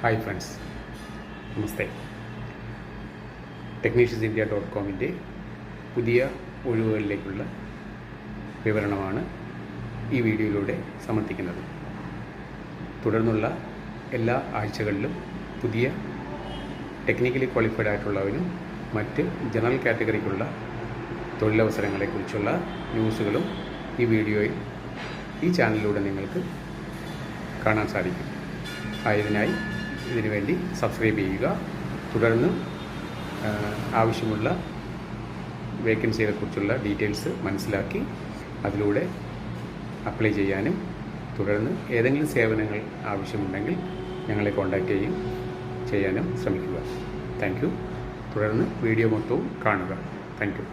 Hi friends, നമസ്തേ. techniciansindia.comൻ്റെ പുതിയ ഒഴിവുകളിലേക്കുള്ള വിവരണമാണ് ഈ വീഡിയോയിലൂടെ സമർപ്പിക്കുന്നത്. തുടർന്നുള്ള എല്ലാ ആഴ്ചകളിലും പുതിയ ടെക്നിക്കലി ക്വാളിഫൈഡ് ആയിട്ടുള്ളവരും മറ്റ് ജനറൽ കാറ്റഗറിക്കുള്ള തൊഴിലവസരങ്ങളെക്കുറിച്ചുള്ള ന്യൂസുകളും ഈ വീഡിയോയിൽ ഈ ചാനലിലൂടെ നിങ്ങൾക്ക് കാണാൻ സാധിക്കും. ആയതിനായി ഇതിനുവേണ്ടി സബ്സ്ക്രൈബ് ചെയ്യുക. തുടർന്ന് ആവശ്യമുള്ള വേക്കൻസികളെക്കുറിച്ചുള്ള ഡീറ്റെയിൽസ് മനസ്സിലാക്കി അതിലൂടെ അപ്ലൈ ചെയ്യാനും തുടർന്ന് ഏതെങ്കിലും സേവനങ്ങൾ ആവശ്യമുണ്ടെങ്കിൽ ഞങ്ങളെ കോൺടാക്റ്റ് ചെയ്യാനും ശ്രമിക്കുക. Thank you. തുടർന്ന് വീഡിയോ മൊത്തവും കാണുക. Thank you.